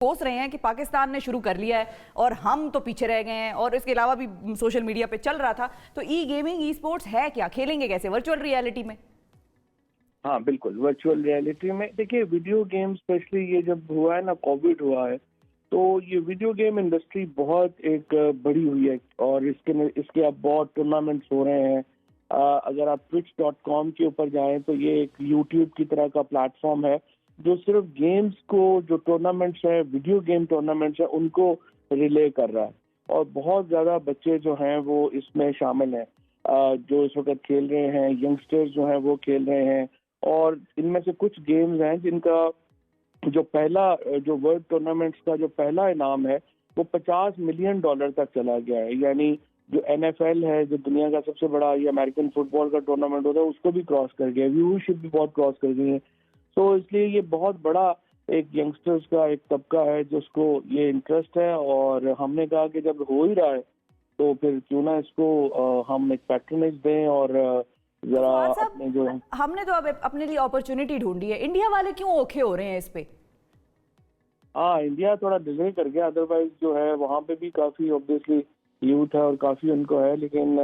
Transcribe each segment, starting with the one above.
कोस रहे हैं कि पाकिस्तान ने शुरू कर लिया है और हम तो पीछे रह गए हैं, और इसके अलावा भी सोशल मीडिया पे चल रहा था। तो ई गेमिंग, ई स्पोर्ट्स है क्या, खेलेंगे कैसे वर्चुअल रियलिटी में? हाँ बिल्कुल, वर्चुअल रियलिटी में देखिए वीडियो गेम स्पेशली ये जब हुआ है ना, कोविड हुआ है, तो ये वीडियो गेम इंडस्ट्री बहुत एक बड़ी हुई है और इसके अब बहुत टूर्नामेंट्स हो रहे हैं। अगर आप twitch.com के ऊपर जाएं तो ये एक यूट्यूब की तरह का प्लेटफॉर्म है जो सिर्फ गेम्स को, जो टूर्नामेंट्स है, वीडियो गेम टूर्नामेंट्स है, उनको रिले कर रहा है और बहुत ज़्यादा बच्चे जो हैं वो इसमें शामिल हैं। जो इस वक्त खेल रहे हैं, यंगस्टर्स जो हैं वो खेल रहे हैं और इनमें से कुछ गेम्स हैं जिनका जो वर्ल्ड टूर्नामेंट्स का जो पहला इनाम है वो $50 मिलियन तक चला गया है। यानी जो NFL है, जो दुनिया का सबसे बड़ा, ये अमेरिकन फुटबॉल का टूर्नामेंट होता है, उसको भी क्रॉस कर गया, व्यूअरशिप भी बहुत क्रॉस कर गई है। तो इसलिए ये बहुत बड़ा एक यंगस्टर्स का एक तबका है जिसको ये इंटरेस्ट है और हमने कहा कि जब हो ही रहा है तो फिर क्यों ना इसको हम एक पैट्रोनेज दें और जरा अपने जो हमने तो अब अपने लिए अपॉर्चुनिटी ढूंढी है, इंडिया वाले क्यों ओखे हो रहे हैं इस पे? हाँ, इंडिया थोड़ा डिले कर गया, अदरवाइज जो है वहाँ पे भी काफी ऑब्वियसली यूथ है और काफी उनको है, लेकिन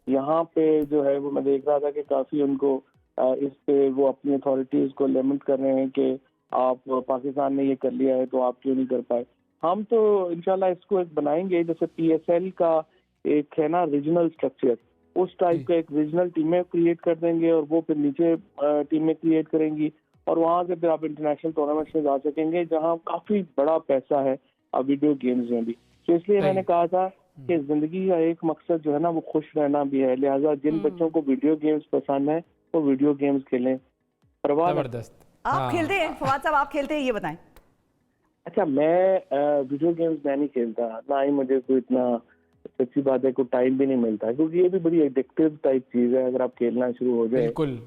यहाँ पे जो है वो मैं देख रहा था कि काफी उनको इस पे वो अपनी अथॉरिटीज को लिमिट कर रहे हैं कि आप, पाकिस्तान ने ये कर लिया है तो आप क्यों नहीं कर पाए। हम तो इंशाल्लाह इसको एक बनाएंगे, जैसे PSL का एक है ना रीजनल स्ट्रक्चर, उस टाइप का एक रीजनल टीमें क्रिएट कर देंगे और वो फिर नीचे टीमें क्रिएट करेंगी और वहां से फिर आप इंटरनेशनल टूर्नामेंट्स में जा सकेंगे जहां काफी बड़ा पैसा है वीडियो गेम्स में भी। तो इसलिए मैंने कहा था कि जिंदगी का एक मकसद जो है ना वो खुश रहना भी है, लिहाजा जिन बच्चों को वीडियो गेम्स पसंद है वो वीडियो गेम्स खेलें। जबरदस्त। आप खेलते हैं फवाद साहब, आप खेलते हैं, ये बताएं। अच्छा, मैं वीडियो गेम्स मैं नहीं खेलता, ना ही मुझे कोई इतना, सच्ची बात है, कोई टाइम भी नहीं मिलता क्योंकि ये भी बड़ी एडिक्टिव टाइप चीज है अगर आप खेलना शुरू हो जाए। बिल्कुल।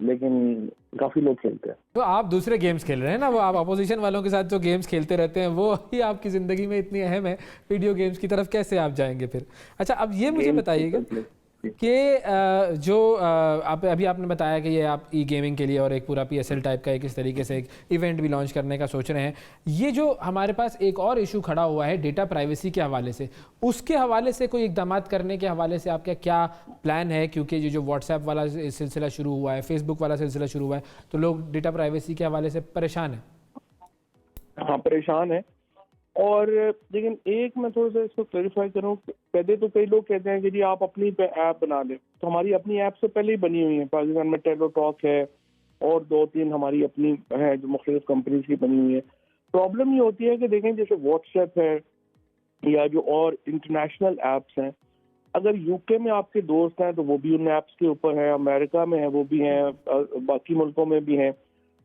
लेकिन काफी लोग खेलते हैं। तो आप दूसरे गेम्स खेल रहे हैं ना, वो आप अपोजिशन वालों के साथ जो गेम्स खेलते रहते हैं वो ही आपकी जिंदगी में इतनी अहम है, वीडियो गेम्स की तरफ कैसे आप जाएंगे फिर? अच्छा, अब ये मुझे बताइएगा कि जो आप अभी आपने बताया कि ये आप ई गेमिंग के लिए और एक पूरा PSL टाइप का एक इस तरीके से एक इवेंट भी लॉन्च करने का सोच रहे हैं, ये जो हमारे पास एक और इशू खड़ा हुआ है डेटा प्राइवेसी के हवाले से, उसके हवाले से कोई इकदाम करने के हवाले से आपका क्या प्लान है? क्योंकि ये जो WhatsApp वाला सिलसिला शुरू हुआ है, Facebook वाला सिलसिला शुरू हुआ है, तो लोग डेटा प्राइवेसी के हवाले से परेशान हैं। हाँ, परेशान है। और लेकिन एक मैं थोड़ा सा इसको क्लैरिफाई करूँ, पहले तो कई लोग कहते हैं कि जी आप अपनी ऐप बना लें, तो हमारी अपनी ऐप से पहले ही बनी हुई है। पाकिस्तान में टेलो टॉक है और 2-3 हमारी अपनी है जो मुख्तलिफ कंपनीज की बनी हुई है। प्रॉब्लम ये होती है कि देखें जैसे WhatsApp है या जो और इंटरनेशनल ऐप्स हैं, अगर यूके में आपके दोस्त हैं तो वो भी उन ऐप्स के ऊपर है, अमेरिका में है वो भी हैं, बाकी मुल्कों में भी हैं,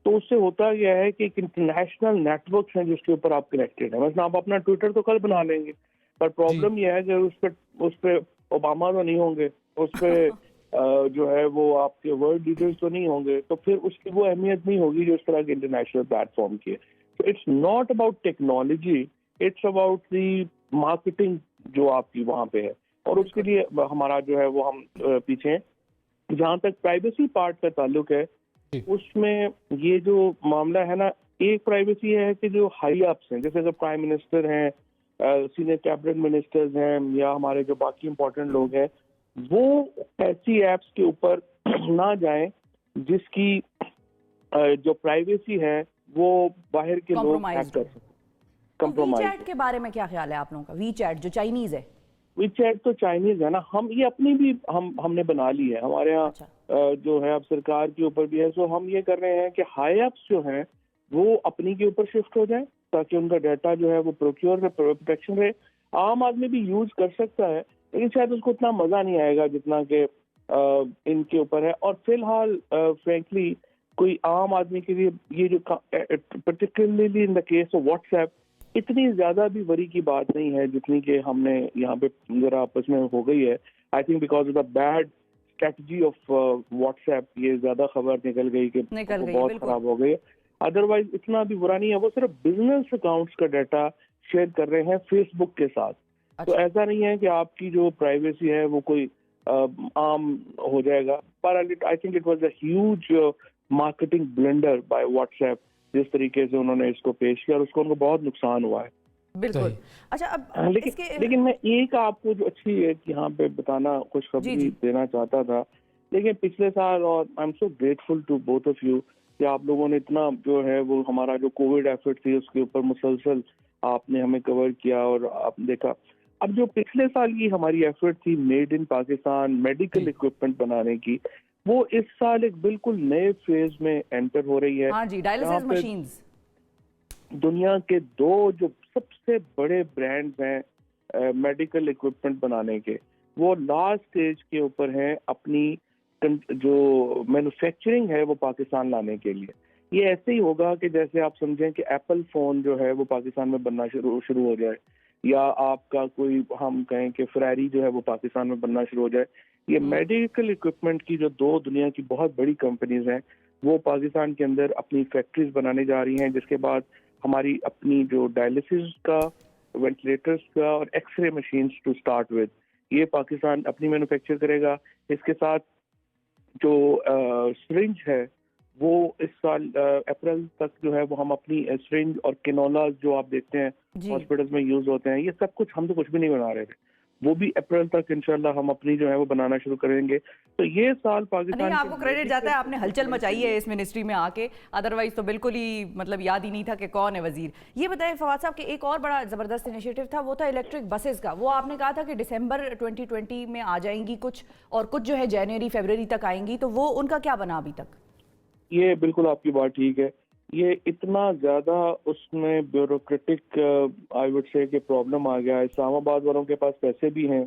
तो उससे होता यह है कि एक इंटरनेशनल नेटवर्क है जिसके ऊपर आप कनेक्टेड है। वैसे आप अपना ट्विटर तो कल बना लेंगे, पर प्रॉब्लम यह है कि उस पे ओबामा तो नहीं होंगे, उस पे जो है वो आपके वर्ल्ड लीडर्स तो नहीं होंगे, तो फिर उसकी वो अहमियत नहीं होगी जो इस तरह के इंटरनेशनल प्लेटफॉर्म की है। तो it's not about technology, it's about the marketing जो आपकी वहाँ पे है, और उसके लिए हमारा जो है वो हम पीछे हैं। जहाँ तक प्राइवेसी पार्ट का ताल्लुक है, उसमें ये जो मामला है ना, एक प्राइवेसी है कि जो हाई अप्स हैं, जैसे अगर प्राइम मिनिस्टर हैं, सीनियर कैबिनेट मिनिस्टर्स हैं या हमारे जो बाकी इंपॉर्टेंट लोग हैं, वो ऐसी एप्स के ऊपर ना जाएं जिसकी जो प्राइवेसी है वो बाहर के लोग हैक कर सकें। कंप्रोमाइज। वीचैट के बारे में क्या ख्याल है आप लोगों का? वीचैट जो चाइनीज है, वीचैट तो चाइनीज है ना, हम ये अपनी भी हमने बना ली है, हमारे यहाँ जो है अब सरकार के ऊपर भी है। सो हम ये कर रहे हैं कि हाई अप्स जो हैं वो अपनी के ऊपर शिफ्ट हो जाए ताकि उनका डाटा जो है वो प्रोक्योर में प्रोटेक्शन रहे। आम आदमी भी यूज कर सकता है लेकिन शायद उसको उतना मजा नहीं आएगा जितना कि इनके ऊपर है। और फिलहाल फ्रेंकली कोई आम आदमी के लिए ये जो particularly in the case of WhatsApp इतनी ज्यादा भी वरी की बात नहीं है जितनी कि हमने यहाँ पे जरा आपस में हो गई है। I think because of the bad strategy of WhatsApp ये ज्यादा खबर निकल गई कि बहुत खराब हो गई। अदरवाइज इतना भी बुरा नहीं है, वो सिर्फ बिजनेस अकाउंट्स का डाटा शेयर कर रहे हैं फेसबुक के साथ। तो ऐसा नहीं है कि आपकी जो प्राइवेसी है वो कोई आम हो जाएगा। पर I think it was a huge marketing blunder by WhatsApp जिस तरीके से उन्होंने इसको पेश किया, और उसको उनको बहुत नुकसान हुआ है। बिल्कुल। सही। अच्छा, अब लेकिन मैं एक आपको जो अच्छी एक यहाँ पे बताना जी, खुशखबरी जी। देना चाहता था। लेकिन पिछले साल, और I am so grateful to both of you कि आप लोगों ने इतना जो है वो हमारा जो कोविड एफर्ट थी उसके ऊपर मुसलसल आपने हमें कवर किया, और आपने देखा अब जो पिछले साल की हमारी एफर्ट थी मेड इन पाकिस्तान मेडिकल जी। इक्विपमेंट बनाने की, वो इस साल एक बिल्कुल नए फेज में एंटर हो रही है। हाँ जी, जहाँ डायलिसिस पे मशीन्स। दुनिया के 2 जो सबसे बड़े ब्रांड्स हैं मेडिकल इक्विपमेंट बनाने के, वो लास्ट स्टेज के ऊपर हैं अपनी जो मैन्युफैक्चरिंग है वो पाकिस्तान लाने के लिए। ये ऐसे ही होगा कि जैसे आप समझें कि एप्पल फोन जो है वो पाकिस्तान में बनना शुरू हो जाए, या आपका कोई हम कहें कि फरारी जो है वो पाकिस्तान में बनना शुरू हो जाए। ये मेडिकल इक्विपमेंट की जो 2 दुनिया की बहुत बड़ी कंपनीज हैं वो पाकिस्तान के अंदर अपनी फैक्ट्रीज बनाने जा रही हैं, जिसके बाद हमारी अपनी जो डायलिसिस का, वेंटिलेटर्स का और x ray machines to start with, ये पाकिस्तान अपनी मैन्युफैक्चर करेगा। इसके साथ जो सिरिंज है वो इस साल अप्रैल तक जो है वो हम अपनी सिरिंज और केनोला जो आप देखते हैं जी। हॉस्पिटल्स में यूज होते हैं, ये सब कुछ हम तो कुछ भी नहीं बना रहे थे, वो भी अप्रैल तक इंशाल्लाह हम अपनी जो है वो बनाना शुरू करेंगे। तो ये साल पाकिस्तान नहीं, के आपको क्रेडिट जाता है, आपने हलचल मचाई है इस मिनिस्ट्री में आके, अदरवाइज तो बिल्कुल ही मतलब याद ही नहीं था कि कौन है वजीर। ये बताएं फवाद साहब कि एक और बड़ा जबरदस्त इनिशिएटिव था, वो था इलेक्ट्रिक बसेस का। वो आपने कहा था कि दिसंबर 2020 में आ जाएंगी कुछ, और कुछ जो है जनवरी फरवरी तक आएंगी, तो वो उनका क्या बना अभी तक? ये बिल्कुल आपकी बात ठीक है। ये इतना ज्यादा उसमें ब्यूरोक्रेटिक आई वुड से कि प्रॉब्लम आ गया है। इस्लामाबाद वालों के पास पैसे भी हैं,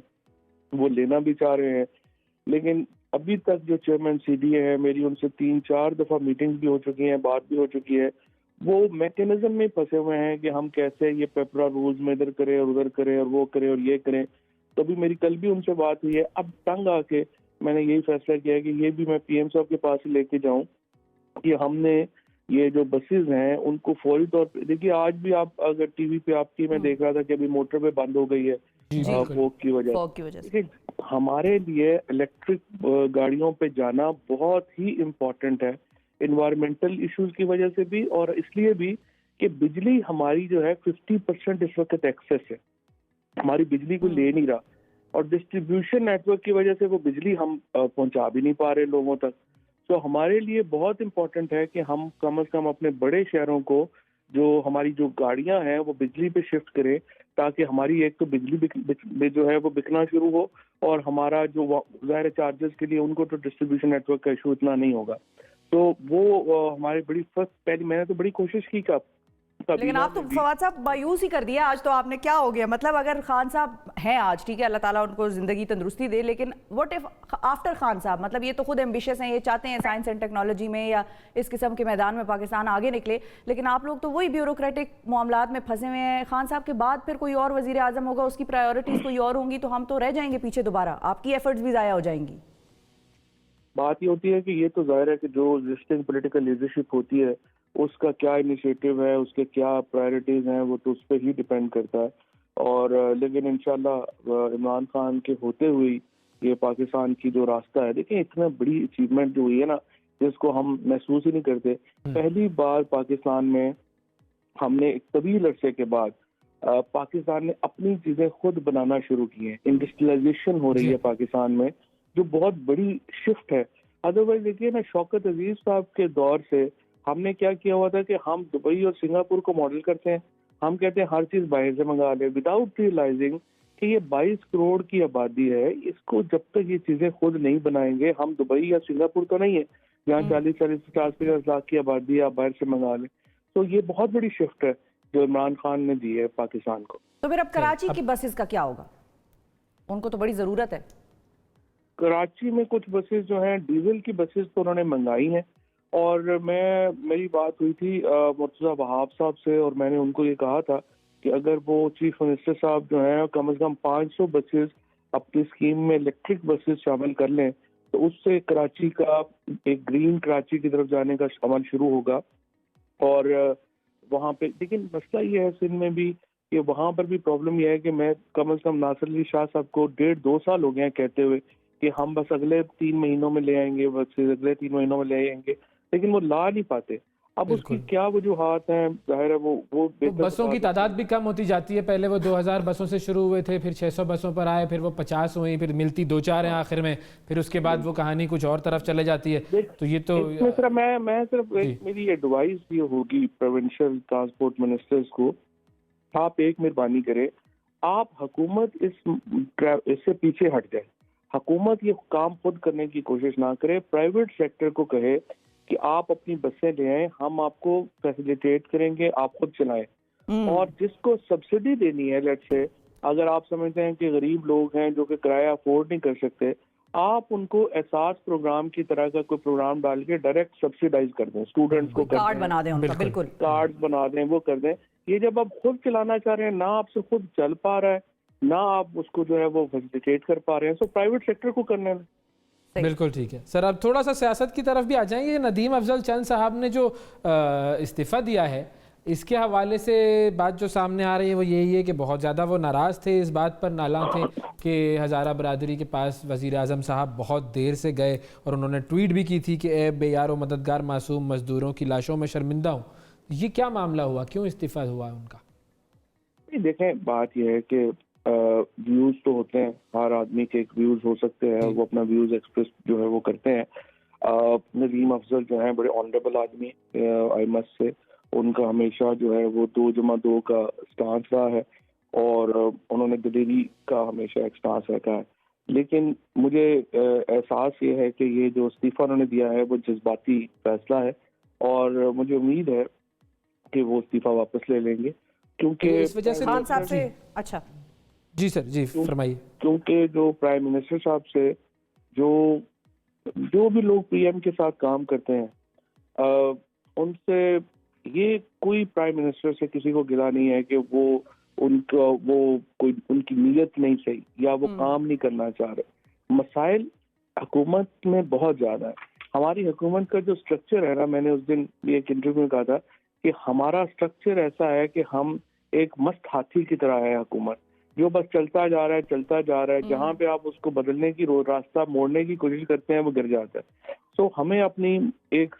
वो लेना भी चाह रहे हैं, लेकिन अभी तक जो चेयरमैन सीडीए है, मेरी उनसे 3-4 दफा मीटिंग्स भी हो चुकी हैं, बात भी हो चुकी है, वो मैकेनिज्म में फंसे हुए हैं कि हम कैसे ये पेपरा रूल्स में इधर करें और उधर करें और वो करें और ये करें। तो अभी मेरी कल भी उनसे बात हुई है। अब तंग आके मैंने यही फैसला किया है कि ये भी मैं पीएम साहब के पास ही लेके जाऊं कि हमने ये जो बसेस हैं उनको फौरी तौर पे, देखिए आज भी आप अगर टीवी पे आपकी मैं देख रहा था कि अभी मोटरवे बंद हो गई है जी, फॉग की वजह फॉग की वजह से। देखिए हमारे लिए इलेक्ट्रिक गाड़ियों पे जाना बहुत ही इम्पोर्टेंट है, इन्वायरमेंटल इश्यूज की वजह से भी, और इसलिए भी कि बिजली हमारी जो है 50% इस वक्त एक्सेस है, हमारी बिजली को ले नहीं रहा, और डिस्ट्रीब्यूशन नेटवर्क की वजह से वो बिजली हम पहुंचा भी नहीं पा रहे लोगों तक। तो हमारे लिए बहुत इम्पोर्टेंट है कि हम कम से कम अपने बड़े शहरों को जो हमारी जो गाड़ियां हैं वो बिजली पे शिफ्ट करें, ताकि हमारी एक तो बिजली जो है वो बिकना शुरू हो, और हमारा जो ज़ाहिर चार्जेस के लिए उनको तो डिस्ट्रीब्यूशन नेटवर्क का इशू इतना नहीं होगा। तो वो हमारी बड़ी फर्स्ट पहली, मैंने तो बड़ी कोशिश की लेकिन आप तो फवाद साहब मायूस ही कर दिया आज तो आपने। क्या हो गया मतलब? अगर खान साहब हैं आज, ठीक है, अल्लाह ताला उनको जिंदगी तंदुरुस्ती दे, लेकिन व्हाट इफ आफ्टर खान साहब? मतलब ये तो खुद एम्बिशियस हैं, ये चाहते हैं साइंस एंड टेक्नोलॉजी में या इस किस्म के मैदान में पाकिस्तान आगे निकले, लेकिन आप लोग तो वही ब्यूरोक्रेटिक मामलात में फंसे हुए हैं। खान साहब के बाद फिर कोई और वजीर आजम होगा, उसकी प्रायोरिटीज कोई और होंगी, तो हम तो रह जाएंगे पीछे, दोबारा आपकी एफर्ट्स भी ज़ाया हो जाएंगी। बात ये होती है कि ये तो जाहिर है कि जो एग्जिस्टिंग पॉलिटिकल लीडरशिप होती है उसका क्या इनिशिएटिव है, उसके क्या प्रायोरिटीज हैं, वो तो उस पर ही डिपेंड करता है। और लेकिन इंशाल्लाह इमरान खान के होते हुए ये पाकिस्तान की जो रास्ता है, देखिए इतना बड़ी अचीवमेंट जो हुई है ना, जिसको हम महसूस ही नहीं करते। पहली बार पाकिस्तान में हमने एक तवील अरसे के बाद पाकिस्तान ने अपनी चीजें खुद बनाना शुरू की हैं, इंडस्ट्रियलाइजेशन हो रही है पाकिस्तान में, जो बहुत बड़ी शिफ्ट है। अदरवाइज देखिए ना, शौकत अजीज साहब के दौर से हमने क्या किया हुआ था कि हम दुबई और सिंगापुर को मॉडल करते हैं, हम कहते हैं हर चीज बाहर से मंगा ले, विदाउट रियलाइजिंग कि ये 22 करोड़ की आबादी है, इसको जब तक ये चीजें खुद नहीं बनाएंगे, हम दुबई या सिंगापुर तो नहीं है जहाँ 40-50 लाख की आबादी है, आप बाहर से मंगा लें। तो ये बहुत बड़ी शिफ्ट है जो इमरान खान ने दी है पाकिस्तान को। तो फिर अब कराची की बसेस का क्या होगा? उनको तो बड़ी जरूरत है। कराची में कुछ बसेस जो हैं डीजल की बसेस तो उन्होंने मंगाई हैं, और मेरी बात हुई थी मुर्तज़ा वहाब साहब से, और मैंने उनको ये कहा था कि अगर वो चीफ मिनिस्टर साहब जो हैं कम से कम 500 बसेस अपनी स्कीम में इलेक्ट्रिक बसेस शामिल कर लें, तो उससे कराची का एक ग्रीन कराची की तरफ जाने का अमल शुरू होगा। और वहाँ पे लेकिन मसला ये है सिंध में भी कि वहाँ पर भी प्रॉब्लम यह है कि मैं कम से कम नासिर अली शाह साहब को 1.5-2 साल हो गए हैं कहते हुए कि हम बस अगले 3 महीनों में ले आएंगे, बस अगले 3 महीनों में ले आएंगे, लेकिन वो ला नहीं पाते। अब उसकी क्या वजूहात हैं, जाहिर है वो तो बेहतर बसों की बता तादाद भी कम होती जाती है। पहले वो 2000 बसों से शुरू हुए थे, फिर 600 बसों पर आए, फिर वो 50 हुई, फिर मिलती 2-4 हैं आखिर में, फिर उसके बाद वो कहानी कुछ और तरफ चले जाती है। देख, तो ये तो इसमें सिर्फ मैं सिर्फ जी। एक मेरी एडवाइस ये होगी प्रोविंशियल ट्रांसपोर्ट मिनिस्टर्स को, आप एक मेहरबानी करें, आप हुकूमत इससे पीछे हट जाए। हुकूमत ये काम खुद करने की कोशिश ना करे, प्राइवेट सेक्टर को कहे कि आप अपनी बसें ले आए, हम आपको फैसिलिटेट करेंगे, आप खुद चलाएं। और जिसको सब्सिडी देनी है, लेट्स से अगर आप समझते हैं कि गरीब लोग हैं जो कि किराया अफोर्ड नहीं कर सकते, आप उनको एहसास प्रोग्राम की तरह का कोई प्रोग्राम डाल के डायरेक्ट सब्सिडाइज कर दें, स्टूडेंट्स को कर कार्ड दें, बना दें उनका, बिल्कुल कार्ड बना दें, वो कर दें। ये जब आप खुद चलाना चाह रहे हैं, ना आपसे खुद चल पा रहा है, ना आप उसको जो है वो फैसिलिटेट कर पा रहे हैं, सो प्राइवेट सेक्टर को करने दें। बिल्कुल ठीक है सर। अब थोड़ा सा सियासत की तरफ भी आ जाएंगे। नदीम अफजल चंद साहब ने जो इस्तीफ़ा दिया है, इसके हवाले से बात जो सामने आ रही है वो यही है कि बहुत ज़्यादा वो नाराज़ थे, इस बात पर नाला थे कि हज़ारा बरादरी के पास वज़ीर आज़म साहब बहुत देर से गए, और उन्होंने ट्वीट भी की थी कि ए बेयार व मददगार मासूम मज़दूरों की लाशों में शर्मिंदा हूँ। ये क्या मामला हुआ, क्यों इस्तीफ़ा हुआ उनका? देखें, बात यह है कि व्यूज तो होते हैं, हर आदमी के एक व्यूज हो सकते हैं, वो अपना व्यूज एक्सप्रेस जो है वो करते हैं। नदीम अफजल जो है बड़े ऑनरेबल आदमी, आई मस्ट से, उनका हमेशा जो है वो 2+2 का स्टांस रहा है, और उन्होंने दिलेरी का हमेशा एक स्टांस रखा है। लेकिन मुझे एहसास ये है कि ये जो इस्तीफा उन्होंने दिया है वो जज्बाती फैसला है, और मुझे उम्मीद है कि वो इस्तीफा वापस ले लेंगे, क्योंकि इस वजह से खान साहब से अच्छा जी सर, जी फरमाइए। क्योंकि जो प्राइम मिनिस्टर साहब से जो भी लोग पीएम के साथ काम करते हैं, उनसे ये कोई प्राइम मिनिस्टर से किसी को गिला नहीं है कि वो कोई उनकी नीयत नहीं सही, या वो काम नहीं करना चाह रहे। मसाइल हुकूमत में बहुत ज्यादा है। हमारी हुकूमत का जो स्ट्रक्चर है ना, मैंने उस दिन भी एक इंटरव्यू में कहा था कि हमारा स्ट्रक्चर ऐसा है कि हम एक मस्त हाथी की तरह है हुकूमत, जो बस चलता जा रहा है, चलता जा रहा है, जहाँ पे आप उसको बदलने की रास्ता मोड़ने की कोशिश करते हैं वो गिर जाता है। सो हमें अपनी एक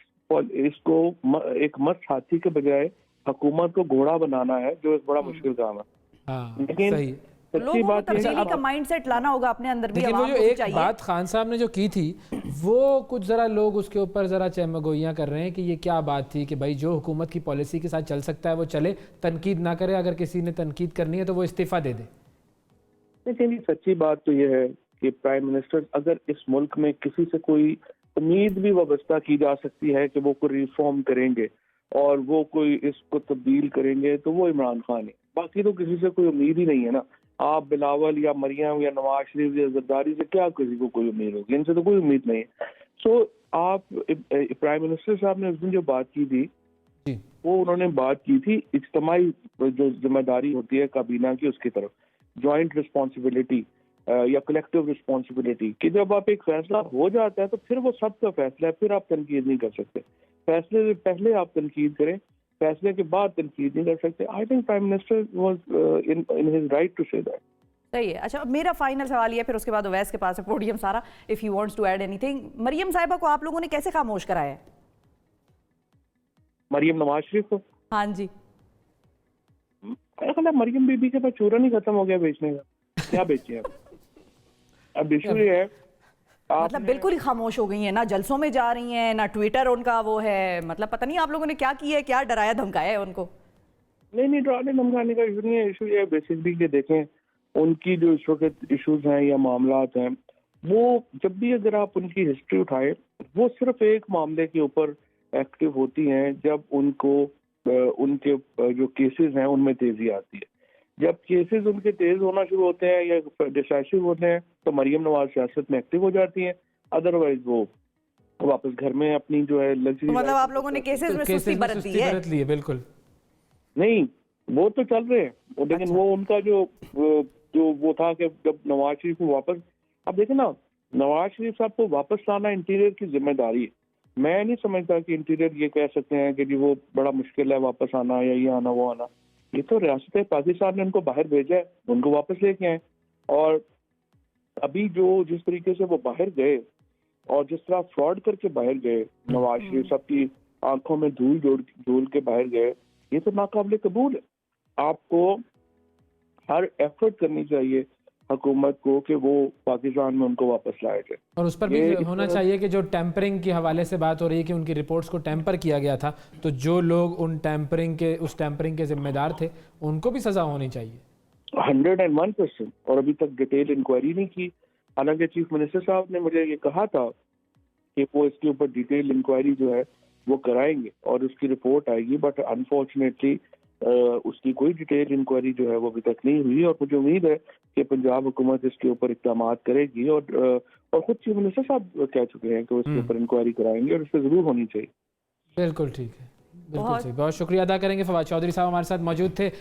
मस्त हाथी के बजाय हुकूमत को घोड़ा बनाना है, जो एक बड़ा मुश्किल काम है। हाँ, लेकिन सही। सच्ची लोगों को बात ये है तब्दीली कि का माइंडसेट लाना होगा अपने अंदर भी, लेकिन वो आवाम जो को भी एक चाहिए। बात खान साहब ने जो की थी, वो कुछ ज़रा लोग उसके ऊपर ज़रा चहमगोइयाँ कर रहे हैं कि ये क्या बात थी कि भाई जो हुकूमत की पॉलिसी के साथ चल सकता है वो चले, तनकीद ना करे, अगर किसी ने तनकीद करनी है तो वो इस्तीफ़ा दे दे। लेकिन सच्ची बात तो ये है कि प्राइम मिनिस्टर, अगर इस मुल्क में किसी से कोई उम्मीद भी वाबस्ता की जा सकती है कि वो कोई रिफॉर्म करेंगे और वो कोई इसको तब्दील करेंगे, तो वो इमरान खान है। बाकी तो किसी से कोई उम्मीद ही नहीं है ना। आप बिलावल या मरियम या नवाज शरीफ या जरदारी से क्या किसी को कोई उम्मीद होगी? इनसे तो कोई उम्मीद नहीं है। सो आप प्राइम मिनिस्टर साहब ने उस दिन जो बात की थी, वो उन्होंने बात की थी इज्तिमाई जो जिम्मेदारी होती है काबीना की, उसकी तरफ जॉइंट रिस्पॉन्सिबिलिटी या कलेक्टिव रिस्पॉन्सिबिलिटी, कि जब आप एक फैसला हो जाता है तो फिर वो सबका फैसला है, फिर आप तनकीद नहीं कर सकते। फैसले से पहले आप तनकीद करें, फैसले के बाद तनकीद नहीं कर सकते। I think prime minister was in his right to say that. सही है। अच्छा, मेरा फाइनल सवाल ये है, फिर उसके बाद ओवैस के पास है पोडियम सारा, if he wants to add anything. Maryam साहिबा को आप लोगों ने कैसे खामोश कराया है? मरियम नवाज शरीफ को? हाँ जी, मेरा ख्याल है मरियम बीबी के पास चूरन ही खत्म हो गया बेचने का। क्या बेचे अब इशू ये है, मतलब बिल्कुल ही खामोश हो गई है, ना जलसों में जा रही हैं, ना ट्विटर उनका वो है, मतलब पता नहीं आप लोगों ने क्या किया है, क्या डराया धमकाया है उनको? नहीं, डराने धमकाने का इशू नहीं है। इशू ये है बेसिकली कि देखें, उनकी जो इस वक्त इशूज हैं या मामलात हैं, वो जब भी अगर आप उनकी हिस्ट्री उठाएं, वो सिर्फ एक मामले के ऊपर एक्टिव होती हैं जब उनको उनके जो केसेस हैं उनमें तेजी आती है। जब केसेस उनके तेज होना शुरू होते हैं या डिसाइसिव होते हैं तो मरियम नवाज सियासत में एक्टिव हो जाती हैं, अदरवाइज वो वापस घर में अपनी जो है तो मतलब आप लोगों ने केसेस में सुस्ती बरत ली है? बिल्कुल नहीं, वो तो चल रहे हैं, लेकिन वो उनका जो वो था कि जब नवाज शरीफ को वापस, अब देखें ना, नवाज शरीफ साहब को वापस लाना इंटीरियर की जिम्मेदारी है। मैं नहीं समझता कि इंटीरियर ये कह सकते हैं कि जी वो बड़ा मुश्किल है वापस आना या ये आना वो आना। ये तो रियासत पाकिस्तान ने उनको बाहर भेजा है, उनको वापस लेके आए। और अभी जिस तरीके से वो बाहर गए और जिस तरह फ्रॉड करके बाहर गए, नवाज शरीफ साहब की आंखों में धूल झोल के बाहर गए, ये तो नाकाबिले कबूल है। आपको हर एफर्ट करनी चाहिए हुकूमत को कि वो पाकिस्तान में उनको वापस लाया जाए। और उस पर भी होना चाहिए कि जो टैंपरिंग के हवाले से बात हो रही है कि उनकी रिपोर्ट्स को टैंपर किया गया था, तो जो लोग उस टैंपरिंग के जिम्मेदार थे उनको भी सजा होनी चाहिए। 101%। और अभी तक डिटेल इंक्वायरी नहीं की। हालांकि चीफ मिनिस्टर साहब ने मुझे ये कहा था कि वो इसके ऊपर डिटेल इंक्वायरी जो है वो कराएंगे और उसकी रिपोर्ट आएगी, बट अनफॉर्चुनेटली उसकी कोई डिटेल इंक्वायरी जो है वो अभी तक नहीं हुई। और मुझे उम्मीद है कि पंजाब हुकूमत इसके ऊपर इक़दाम करेगी और खुद चीफ मिनिस्टर साहब कह चुके हैं कि वो इसके ऊपर इंक्वायरी कराएंगे और इस पर जरूर होनी चाहिए। बिल्कुल ठीक है, बिल्कुल सही। बहुत शुक्रिया अदा करेंगे। फवाद चौधरी साहब हमारे साथ मौजूद थे।